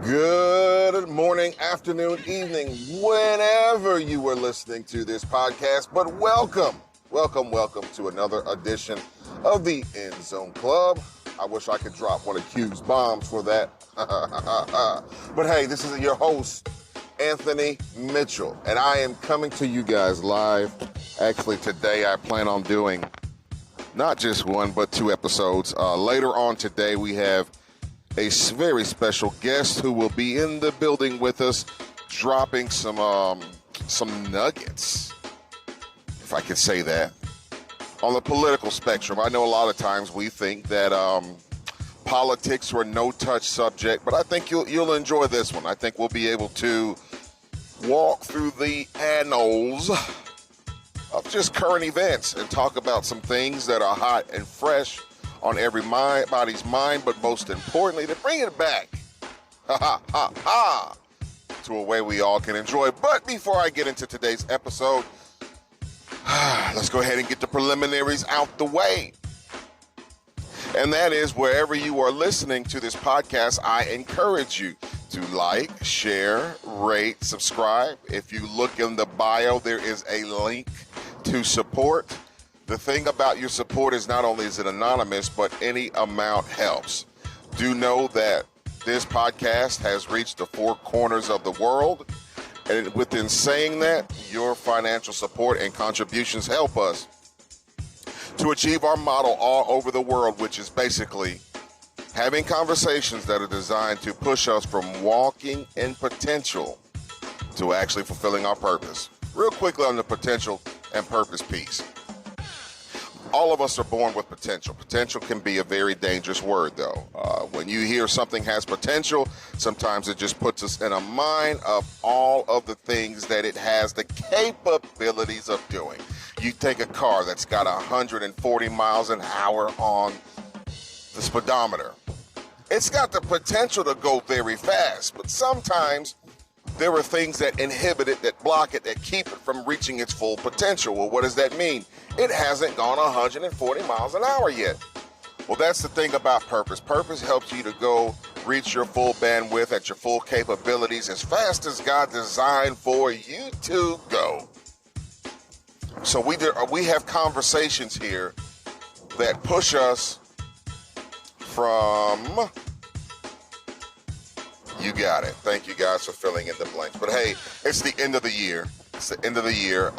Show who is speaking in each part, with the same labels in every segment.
Speaker 1: Good morning, afternoon, evening, whenever you are listening to this podcast. But welcome to another edition of the End Zone Club. I wish I could drop one of Q's bombs for that. But hey, this is your host, Anthony Mitchell, and I am coming to you guys live. Actually, today I plan on doing not just one, but two episodes. Later on today, we have a very special guest who will be in the building with us, dropping some nuggets, if I could say that, on the political spectrum. I know a lot of times we think that politics are a no-touch subject, but I think you'll enjoy this one. I think we'll be able to walk through the annals of just current events and talk about some things that are hot and fresh on everybody's mind, but most importantly, to bring it back to a way we all can enjoy. But before I get into today's episode, let's go ahead and get the preliminaries out the way. And that is, wherever you are listening to this podcast, I encourage you to like, share, rate, subscribe. If you look in the bio, there is a link to support. The thing about your support is not only is it anonymous, but any amount helps. Do know that this podcast has reached the four corners of the world. And within saying that, your financial support and contributions help us to achieve our model all over the world, which is basically having conversations that are designed to push us from walking in potential to actually fulfilling our purpose. Real quickly on the potential and purpose piece. All of us are born with potential. Potential can be a very dangerous word, though. When you hear something has potential, sometimes it just puts us in a mind of all of the things that it has the capabilities of doing. You take a car that's got 140 miles an hour on the speedometer. It's got the potential to go very fast, but sometimes there are things that inhibit it, that block it, that keep it from reaching its full potential. Well, what does that mean? It hasn't gone 140 miles an hour yet. Well, that's the thing about purpose. Purpose helps you to go reach your full bandwidth at your full capabilities as fast as God designed for you to go. So we have conversations here that push us from... You got it. Thank you guys for filling in the blanks. But hey, it's the end of the year. It's the end of the year.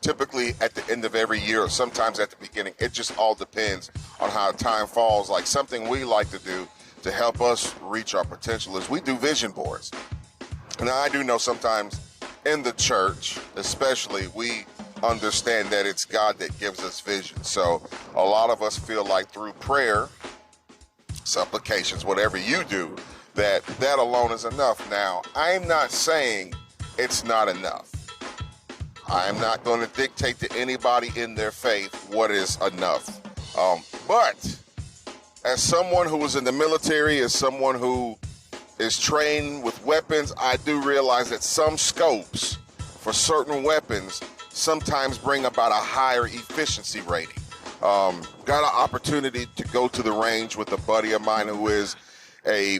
Speaker 1: Typically at the end of every year, or sometimes at the beginning, it just all depends on how time falls. Like, something we like to do to help us reach our potential is we do vision boards. Now, I do know sometimes in the church, especially, we understand that it's God that gives us vision. So a lot of us feel like through prayer, supplications, whatever you do, that alone is enough. Now, I'm not saying it's not enough. I'm not going to dictate to anybody in their faith what is enough. But as someone who was in the military, as someone who is trained with weapons, I do realize that some scopes for certain weapons sometimes bring about a higher efficiency rating. Got an opportunity to go to the range with a buddy of mine who is a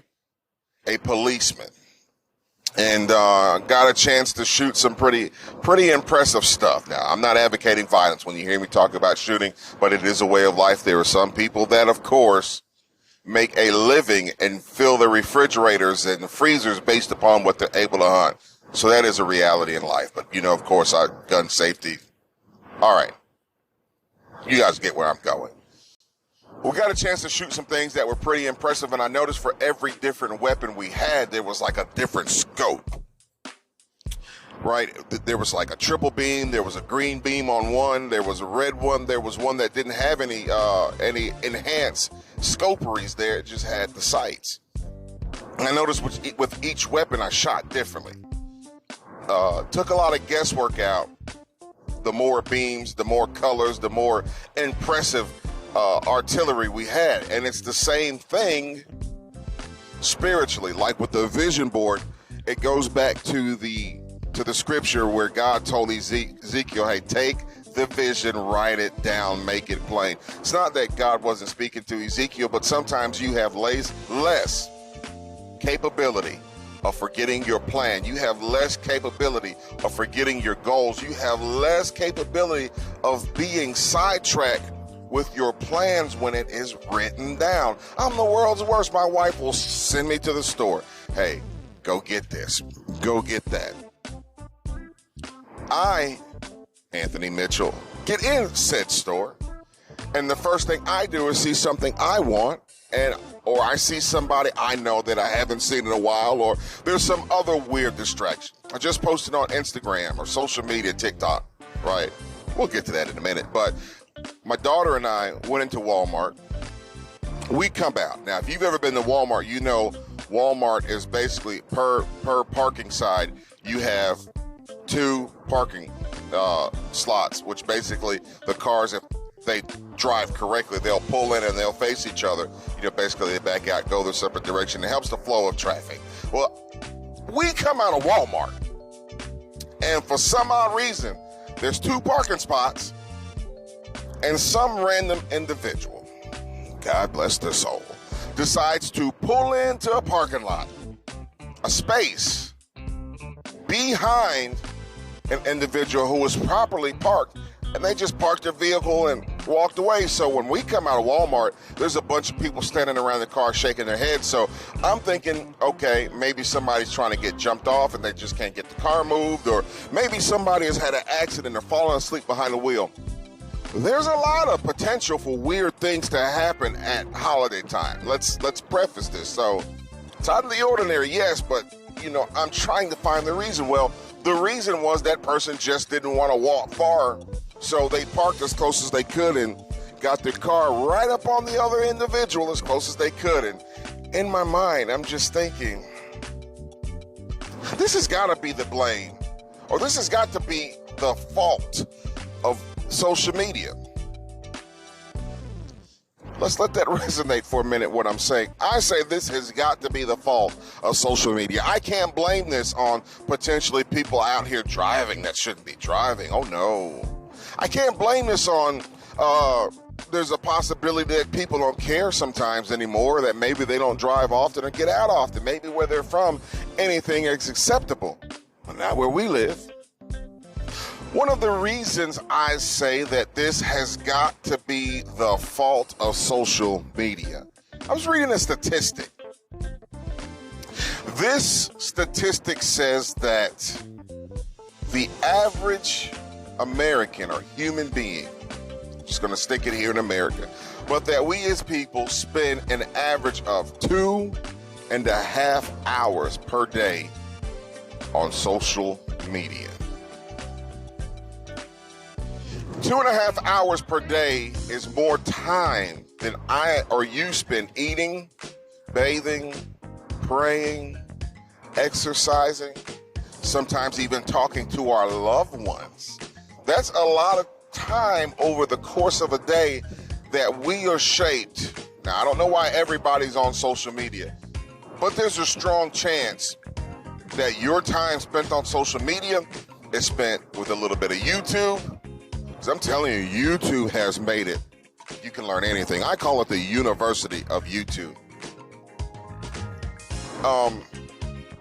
Speaker 1: policeman, and got a chance to shoot some pretty impressive stuff. Now, I'm not advocating violence when you hear me talk about shooting, but it is a way of life. There are some people that, of course, make a living and fill their refrigerators and freezers based upon what they're able to hunt. So that is a reality in life. But, of course, gun safety. All right. You guys get where I'm going. We got a chance to shoot some things that were pretty impressive, and I noticed for every different weapon we had, there was like a different scope, right? There was like a triple beam, there was a green beam on one, there was a red one, there was one that didn't have any enhanced scoperies there, it just had the sights. And I noticed with each weapon I shot differently. Took a lot of guesswork out. The more beams, the more colors, the more impressive artillery we had. And it's the same thing spiritually. Like with the vision board, it goes back to the scripture where God told Ezekiel, hey, take the vision, write it down, make it plain. It's not that God wasn't speaking to Ezekiel, but sometimes you have less capability of forgetting your plan. You have less capability of forgetting your goals. You have less capability of being sidetracked with your plans when it is written down. I'm the world's worst. My wife will send me to the store. Hey, go get this. Go get that. I, Anthony Mitchell, get in said store, and the first thing I do is see something I want, or I see somebody I know that I haven't seen in a while, or there's some other weird distraction. I just posted on Instagram or social media, TikTok, right? We'll get to that in a minute. But my daughter and I went into Walmart. We come out. Now, if you've ever been to Walmart, you know Walmart is basically per parking side, you have 2 parking slots, which basically the cars, if they drive correctly, they'll pull in and they'll face each other. Basically they back out, go their separate direction. It helps the flow of traffic. Well, we come out of Walmart, and for some odd reason, there's 2 parking spots, and some random individual, God bless their soul, decides to pull into a parking lot, a space behind an individual who was properly parked, and they just parked their vehicle and walked away. So when we come out of Walmart, there's a bunch of people standing around the car shaking their heads. So I'm thinking, okay, maybe somebody's trying to get jumped off and they just can't get the car moved, or maybe somebody has had an accident or fallen asleep behind the wheel. There's a lot of potential for weird things to happen at holiday time. Let's preface this. So it's out of the ordinary, yes, but I'm trying to find the reason. Well, the reason was that person just didn't want to walk far, so they parked as close as they could and got their car right up on the other individual as close as they could. And in my mind, I'm just thinking, this has got to be the blame, or this has got to be the fault of social media. Let's let that resonate for a minute, what I'm saying. I say this has got to be the fault of social media. I can't blame this on potentially people out here driving that shouldn't be driving. Oh, no. I can't blame this on, there's a possibility that people don't care sometimes anymore, that maybe they don't drive often or get out often. Maybe where they're from, anything is acceptable. But not where we live. One of the reasons I say that this has got to be the fault of social media, I was reading a statistic. This statistic says that the average American or human being, just going to stick it here in America, but that we as people spend an average of 2.5 hours per day on social media. 2.5 hours per day is more time than I or you spend eating, bathing, praying, exercising, sometimes even talking to our loved ones. That's a lot of time over the course of a day that we are shaped. Now, I don't know why everybody's on social media, but there's a strong chance that your time spent on social media is spent with a little bit of YouTube. I'm telling you, YouTube has made it. You can learn anything. I call it the university of YouTube. A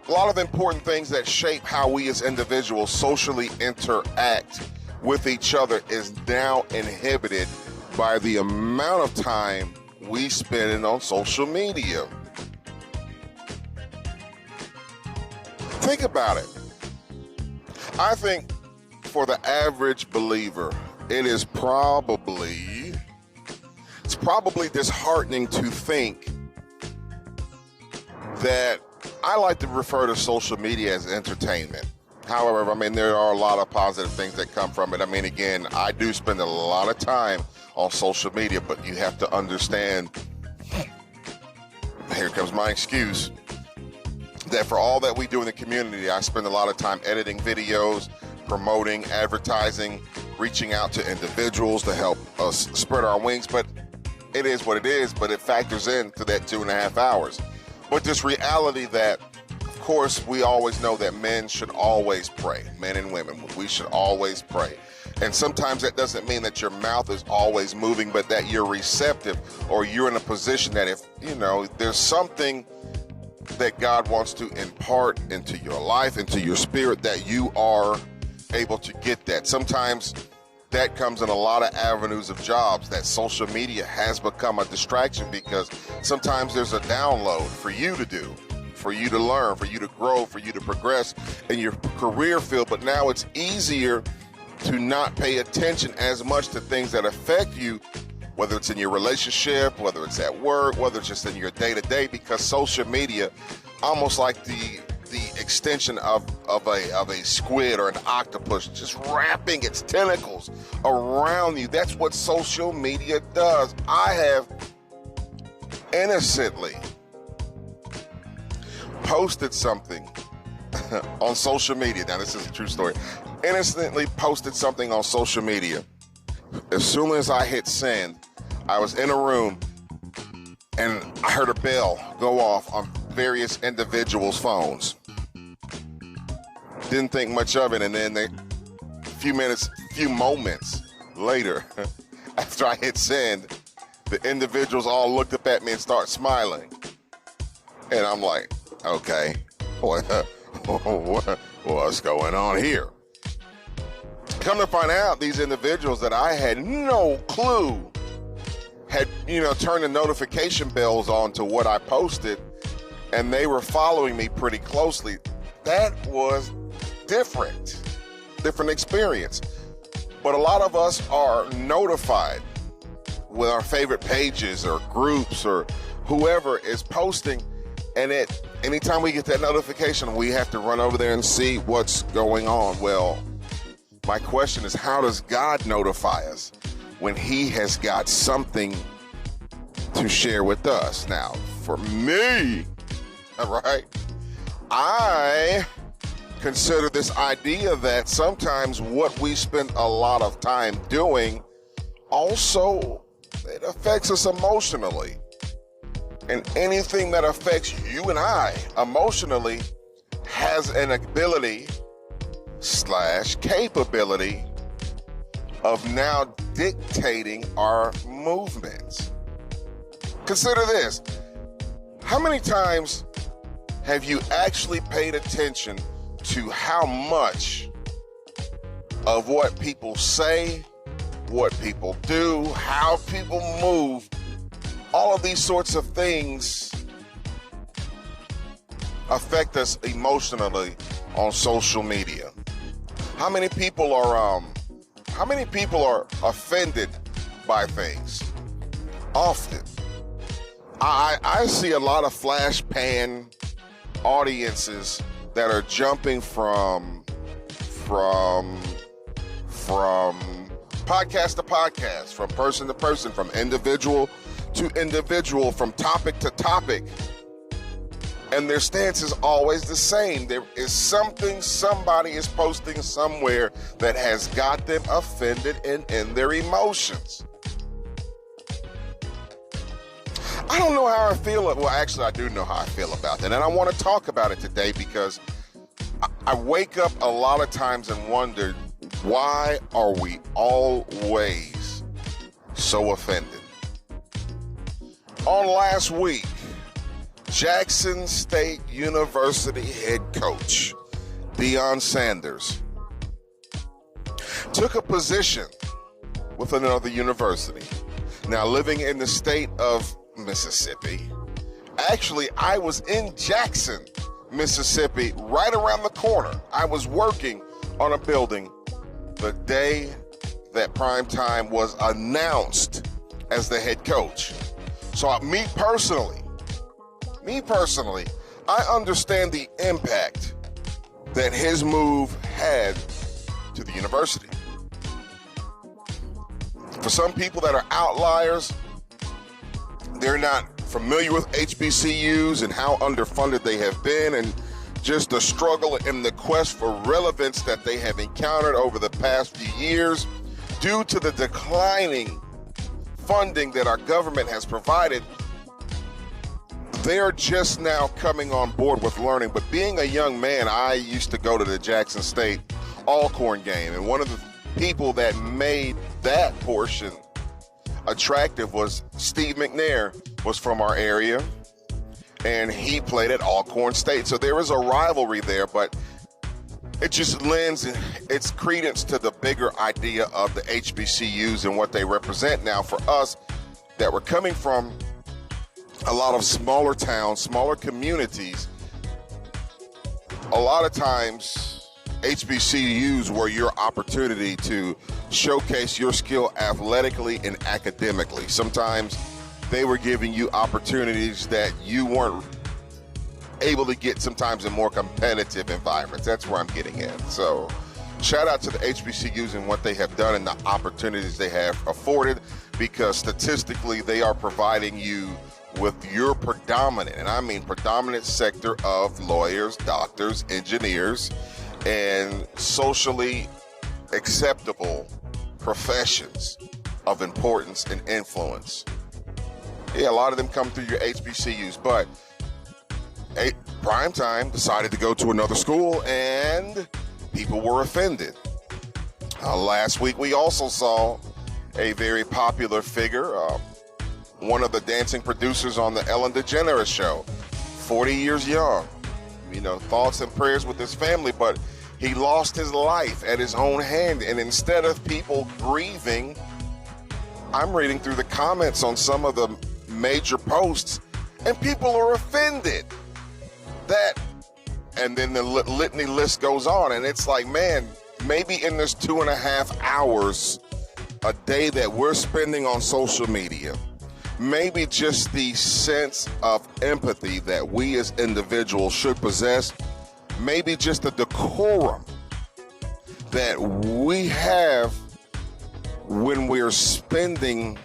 Speaker 1: lot of important things that shape how we as individuals socially interact with each other is now inhibited by the amount of time we spend on social media. Think about it. I think for the average believer, it's probably disheartening to think that I like to refer to social media as entertainment. However, there are a lot of positive things that come from it. Again, I do spend a lot of time on social media, but you have to understand, here comes my excuse, that for all that we do in the community, I spend a lot of time editing videos, promoting, advertising, reaching out to individuals to help us spread our wings. But it is what it is, but it factors into that 2.5 hours. But this reality that, of course, we always know that men should always pray, men and women, we should always pray. And sometimes that doesn't mean that your mouth is always moving, but that you're receptive, or you're in a position that if, there's something that God wants to impart into your life, into your spirit, that you are able to get that. Sometimes that comes in a lot of avenues of jobs. That social media has become a distraction because sometimes there's a download for you to do, for you to learn, for you to grow, for you to progress in your career field. But now it's easier to not pay attention as much to things that affect you, whether it's in your relationship, whether it's at work, whether it's just in your day-to-day, because social media, almost like the extension of a squid or an octopus, just wrapping its tentacles around you. That's what social media does. I have innocently posted something on social media. Now, this is a true story. Innocently posted something on social media. As soon as I hit send, I was in a room and I heard a bell go off on various individuals' phones. Didn't think much of it, and then a few moments later, after I hit send, the individuals all looked up at me and started smiling. And I'm like, okay, what's going on here? Come to find out, these individuals that I had no clue had, turned the notification bells on to what I posted, and they were following me pretty closely. That was different experience. But a lot of us are notified with our favorite pages or groups or whoever is posting, and anytime we get that notification, we have to run over there and see what's going on. Well, my question is, how does God notify us when he has got something to share with us? Now, for me, all right, I consider this idea that sometimes what we spend a lot of time doing also, it affects us emotionally. And anything that affects you and I emotionally has an ability / capability of now dictating our movements. Consider this. How many times have you actually paid attention to how much of what people say, what people do, how people move, all of these sorts of things affect us emotionally on social media? How many people are offended by things? Often. I see a lot of flash pan audiences that are jumping from podcast to podcast, from person to person, from individual to individual, from topic to topic. And their stance is always the same. There is something somebody is posting somewhere that has got them offended and in their emotions. I don't know how I feel. Well, actually, I do know how I feel about that. And I want to talk about it today because I wake up a lot of times and wonder, why are we always so offended? On last week, Jackson State University head coach Deion Sanders took a position with another university. Now, living in the state of Mississippi, actually, I was in Jackson, Mississippi, right around the corner. I was working on a building the day that Primetime was announced as the head coach. So me personally, I understand the impact that his move had to the university. For some people that are outliers, they're not familiar with HBCUs and how underfunded they have been, and just the struggle and the quest for relevance that they have encountered over the past few years due to the declining funding that our government has provided. They're just now coming on board with learning. But being a young man, I used to go to the Jackson State Alcorn game, and one of the people that made that portion attractive was Steve McNair, was from our area. and he played at Alcorn State. So there is a rivalry there, but it just lends its credence to the bigger idea of the HBCUs and what they represent now for us that we're coming from a lot of smaller towns, smaller communities. A lot of times, HBCUs were your opportunity to showcase your skill athletically and academically. Sometimes they were giving you opportunities that you weren't able to get sometimes in more competitive environments. That's where I'm getting at. So shout out to the HBCUs and what they have done and the opportunities they have afforded, because statistically they are providing you with your predominant, and I mean predominant sector of lawyers, doctors, engineers, and socially acceptable professions of importance and influence. Yeah, a lot of them come through your HBCUs, but Primetime decided to go to another school and people were offended. Last week we also saw a very popular figure, one of the dancing producers on the Ellen DeGeneres show, 40 years young. You know, thoughts and prayers with his family, but he lost his life at his own hand. And instead of people grieving, I'm reading through the comments on some of the major posts, and people are offended. And then the litany list goes on, and it's like, man, maybe in this 2.5 hours a day that we're spending on social media, maybe just the sense of empathy that we as individuals should possess, maybe just the decorum that we have when we're spending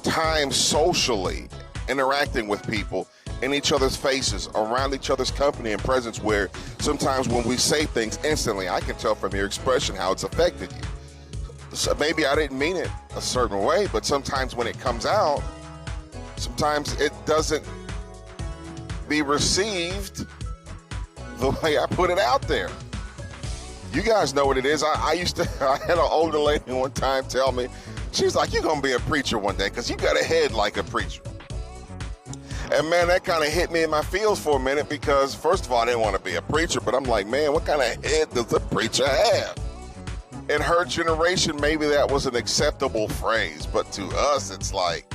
Speaker 1: time socially interacting with people in each other's faces, around each other's company and presence, where sometimes when we say things instantly, I can tell from your expression how it's affected you. So maybe I didn't mean it a certain way, but sometimes when it comes out, sometimes it doesn't be received the way I put it out there. You guys know what it is. I had an older lady one time tell me, she's like, you're gonna be a preacher one day because you got a head like a preacher. And man, that kind of hit me in my feels for a minute, because first of all, I didn't want to be a preacher, but I'm like, man, what kind of head does a preacher have? In her generation, maybe that was an acceptable phrase, but to us, it's like,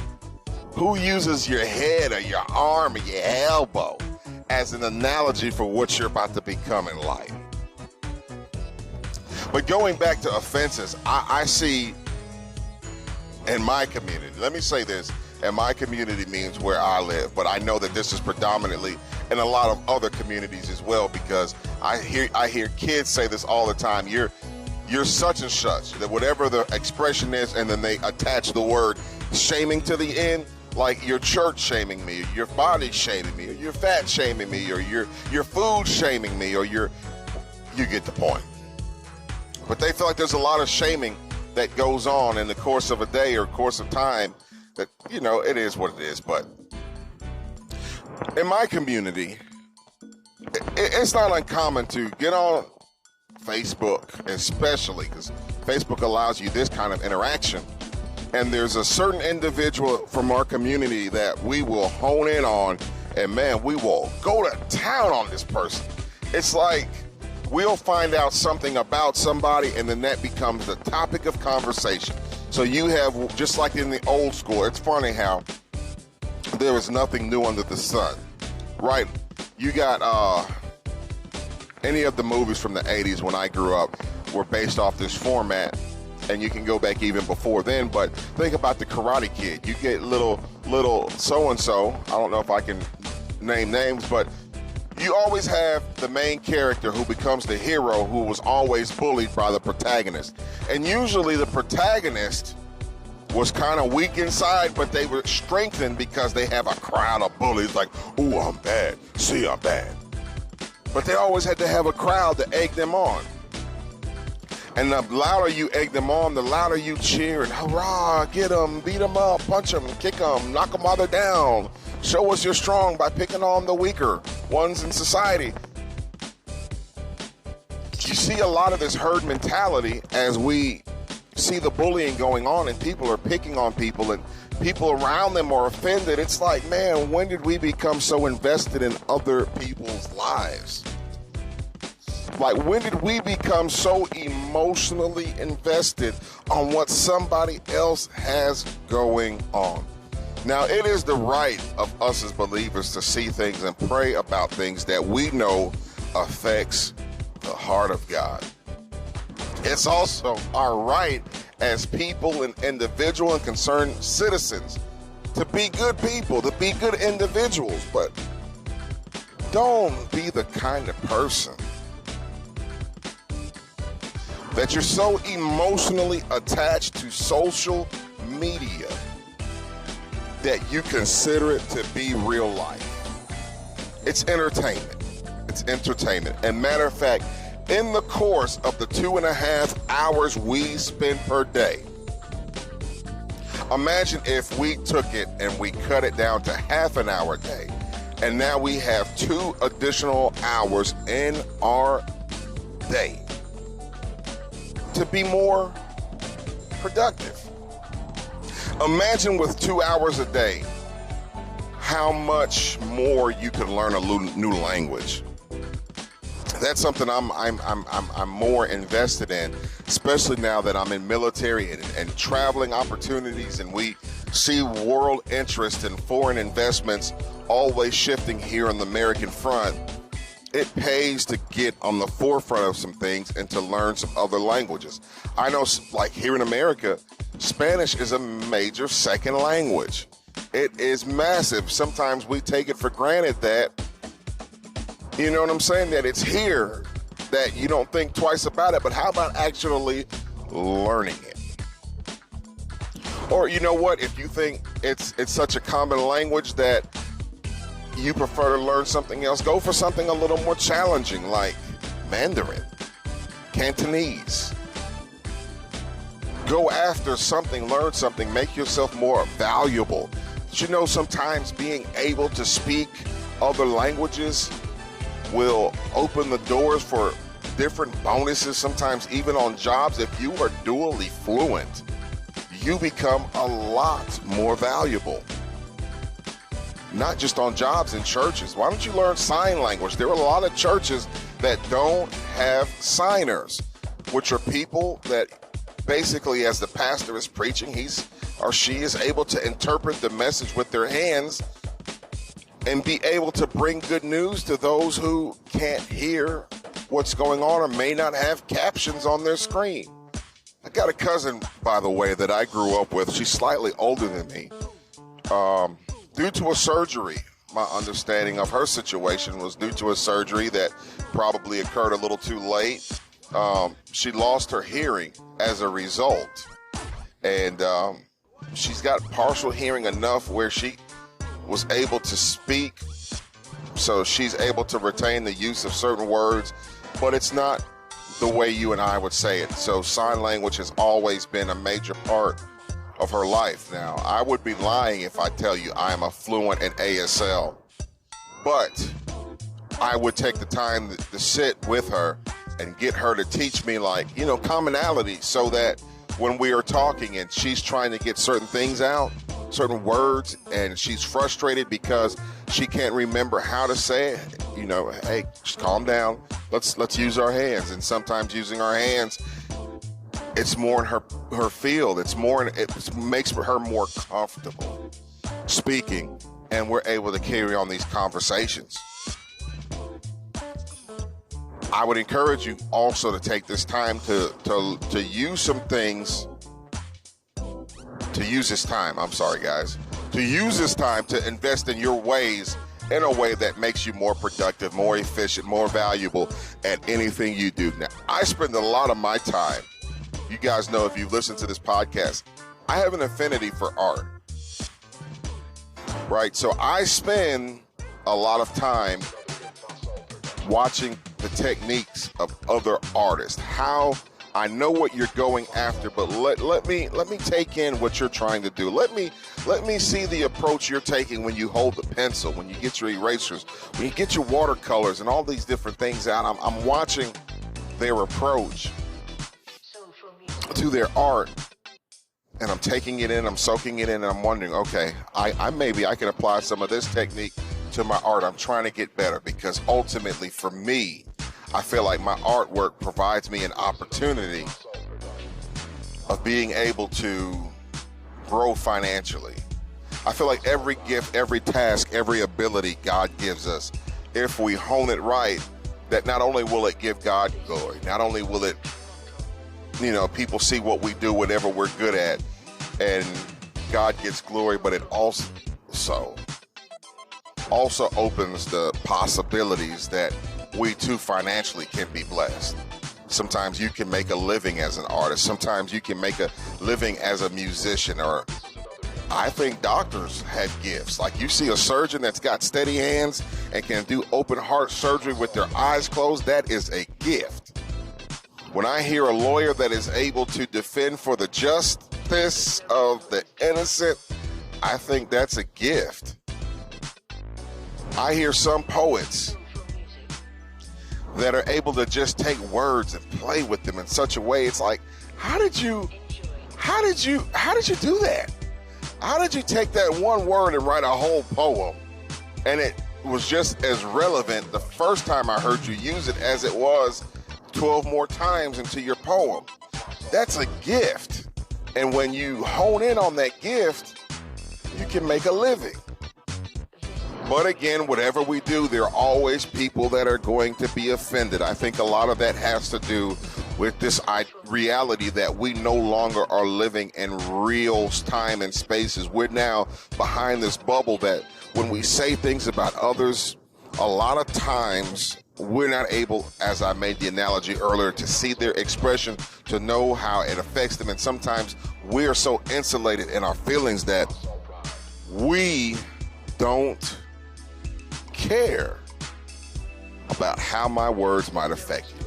Speaker 1: who uses your head or your arm or your elbow as an analogy for what you're about to become in life? But going back to offenses, I see in my community, let me say this, and my community means where I live, but I know that this is predominantly in a lot of other communities as well, because I hear kids say this all the time. You're such and such, that whatever the expression is, and then they attach the word shaming to the end, like you're church shaming me, or your body shaming me, or you're fat shaming me, or you're food shaming me, or you get the point. But they feel like there's a lot of shaming that goes on in the course of a day or course of time, that, you know, it is what it is. But in my community, it's not uncommon to get on Facebook, especially because Facebook allows you this kind of interaction. And there's a certain individual from our community that we will hone in on, and man, we will go to town on this person. It's like we'll find out something about somebody, and then that becomes the topic of conversation. So you have, just like in the old school, it's funny how there is nothing new under the sun, right? You got any of the movies from the 80s when I grew up were based off this format, and you can go back even before then, but think about the Karate Kid. You get little so-and-so, I don't know if I can name names, but you always have the main character who becomes the hero, who was always bullied by the protagonist. And usually the protagonist was kind of weak inside, but they were strengthened because they have a crowd of bullies like, ooh, I'm bad. See, I'm bad. But they always had to have a crowd to egg them on. And the louder you egg them on, the louder you cheer and hurrah, get them, beat them up, punch them, kick them, knock them while they're down. Show us you're strong by picking on the weaker ones in society. You see a lot of this herd mentality as we see the bullying going on, and people are picking on people and people around them are offended. It's like, man, when did we become so invested in other people's lives? Like, when did we become so emotionally invested on what somebody else has going on? Now, it is the right of us as believers to see things and pray about things that we know affects the heart of God. It's also our right as people and individual and concerned citizens to be good people, to be good individuals, but don't be the kind of person that you're so emotionally attached to social media that you consider it to be real life. It's entertainment. It's entertainment. And matter of fact, in the course of the 2.5 hours we spend per day, imagine if we took it and we cut it down to half an hour a day, and now we have 2 additional hours in our day to be more productive. Imagine with 2 hours a day, how much more you can learn a new language. That's something I'm more invested in, especially now that I'm in military and traveling opportunities, and we see world interest in foreign investments always shifting here on the American front. It pays to get on the forefront of some things and to learn some other languages. I know, like here in America, Spanish is a major second language. It is massive. Sometimes we take it for granted that, you know what I'm saying, that it's here, that you don't think twice about it. But how about actually learning it? Or you know what, if you think it's such a common language that you prefer to learn something else, go for something a little more challenging like Mandarin, Cantonese. Go after something, learn something, make yourself more valuable. But you know, sometimes being able to speak other languages will open the doors for different bonuses, sometimes even on jobs. If you are dually fluent, you become a lot more valuable. Not just on jobs in churches. Why don't you learn sign language? There are a lot of churches that don't have signers, which are people that basically, as the pastor is preaching, he's or she is able to interpret the message with their hands and be able to bring good news to those who can't hear what's going on or may not have captions on their screen. I got a cousin, by the way, that I grew up with. She's slightly older than me. Due to a surgery, my understanding of her situation was due to a surgery that probably occurred a little too late. She lost her hearing as a result. And she's got partial hearing enough where she was able to speak. So she's able to retain the use of certain words, but it's not the way you and I would say it. So sign language has always been a major part of her life. Now, I would be lying if I tell you I am a fluent in ASL, but I would take the time to sit with her and get her to teach me, like, you know, commonality, so that when we are talking and she's trying to get certain things out, certain words, and she's frustrated because she can't remember how to say it, you know, hey, just calm down. Let's use our hands. And sometimes using our hands, it's more in her field. It makes her more comfortable speaking, and we're able to carry on these conversations. I would encourage you also to take this time to use some things, to use this time to invest in your ways in a way that makes you more productive, more efficient, more valuable at anything you do. Now, I spend a lot of my time, you guys know if you've listened to this podcast, I have an affinity for art, right? So I spend a lot of time watching the techniques of other artists. How I know what you're going after, but let me take in what you're trying to do. Let me see the approach you're taking when you hold the pencil, when you get your erasers, when you get your watercolors and all these different things out. I'm watching their approach to their art, and I'm taking it in, I'm soaking it in, and I'm wondering, okay, I maybe I can apply some of this technique to my art. I'm trying to get better because ultimately for me, I feel like my artwork provides me an opportunity of being able to grow financially. I feel like every gift, every task, every ability God gives us, if we hone it right, that not only will it give God glory, not only will it, people see what we do, whatever we're good at, and God gets glory, but it also opens the possibilities that we too financially can be blessed. Sometimes you can make a living as an artist. Sometimes you can make a living as a musician, or I think doctors have gifts. Like you see a surgeon that's got steady hands and can do open heart surgery with their eyes closed. That is a gift. When I hear a lawyer that is able to defend for the justice of the innocent, I think that's a gift. I hear some poets that are able to just take words and play with them in such a way. It's like, how did you do that? How did you take that one word and write a whole poem? And it was just as relevant the first time I heard you use it as it was 12 more times into your poem. That's a gift. And when you hone in on that gift, you can make a living. But again, whatever we do, there are always people that are going to be offended. I think a lot of that has to do with this reality that we no longer are living in real time and spaces. We're now behind this bubble that when we say things about others, a lot of times we're not able, as I made the analogy earlier, to see their expression, to know how it affects them. And sometimes we are so insulated in our feelings that we don't care about how my words might affect you.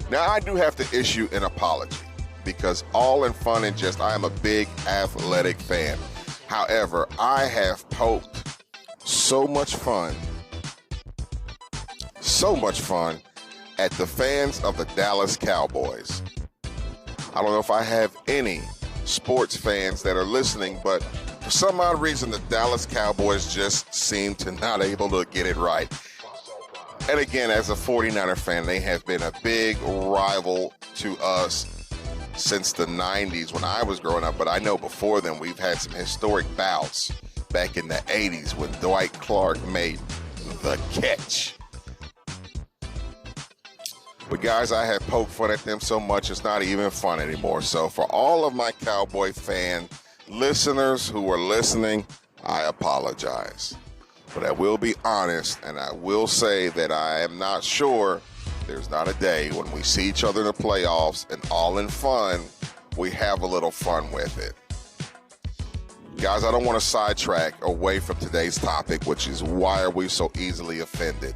Speaker 1: Now, I do have to issue an apology because all in fun and jest, I am a big athletic fan. However, I have poked so much fun at the fans of the Dallas Cowboys. I don't know if I have any sports fans that are listening, but for some odd reason, the Dallas Cowboys just seem to not able to get it right. And again, as a 49er fan, they have been a big rival to us since the 90s when I was growing up. But I know before then, we've had some historic bouts back in the 80s when Dwight Clark made the catch. But guys, I have poked fun at them so much, it's not even fun anymore. So for all of my Cowboy fan listeners who are listening, I apologize. But I will be honest, and I will say that I am not sure there's not a day when we see each other in the playoffs and all in fun, we have a little fun with it. Guys, I don't want to sidetrack away from today's topic, which is why are we so easily offended?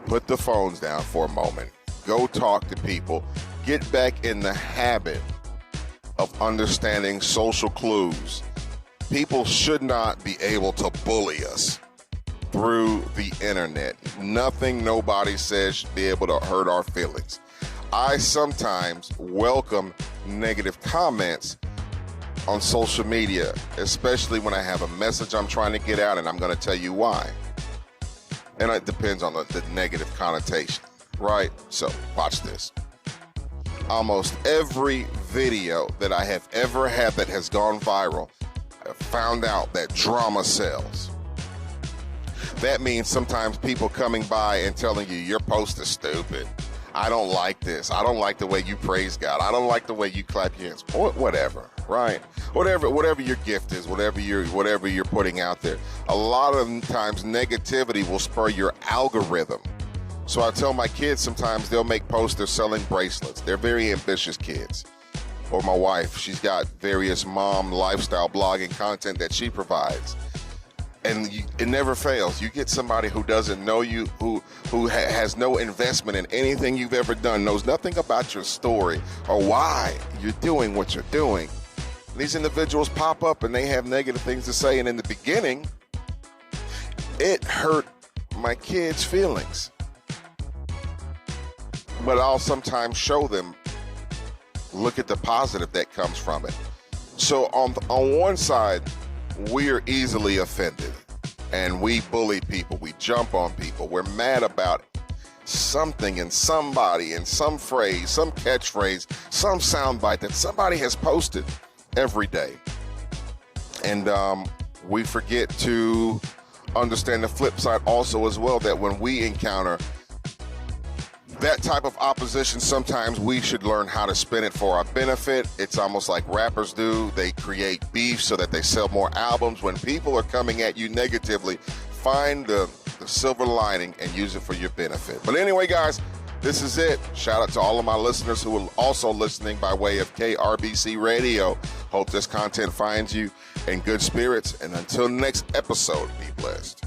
Speaker 1: Put the phones down for a moment. Go talk to people. Get back in the habit of understanding social clues. People should not be able to bully us through the internet. Nothing nobody says should be able to hurt our feelings. I sometimes welcome negative comments on social media, especially when I have a message I'm trying to get out, and I'm going to tell you why. And it depends on the negative connotation, right? So watch this. Almost every video that I have ever had that has gone viral, I found out that drama sells. That means sometimes people coming by and telling you, your post is stupid. I don't like this. I don't like the way you praise God. I don't like the way you clap your hands. Whatever, right? Whatever your gift is, whatever you're putting out there. A lot of times negativity will spur your algorithm. So I tell my kids sometimes they'll make posts, they're selling bracelets. They're very ambitious kids. Or my wife, she's got various mom lifestyle blogging content that she provides. And it never fails. You get somebody who doesn't know you, who has no investment in anything you've ever done, knows nothing about your story or why you're doing what you're doing. These individuals pop up and they have negative things to say. And in the beginning, it hurt my kids' feelings. But I'll sometimes show them, look at the positive that comes from it. So on one side, we are easily offended, and we bully people. We jump on people. We're mad about something and somebody and some phrase, some catchphrase, some soundbite that somebody has posted every day. And we forget to understand the flip side also as well, that when we encounter that type of opposition, sometimes we should learn how to spin it for our benefit. It's almost like rappers do. They create beef so that they sell more albums. When people are coming at you negatively, find the silver lining and use it for your benefit. But anyway, guys, this is it. Shout out to all of my listeners who are also listening by way of KRBC Radio. Hope this content finds you in good spirits. And until next episode, be blessed.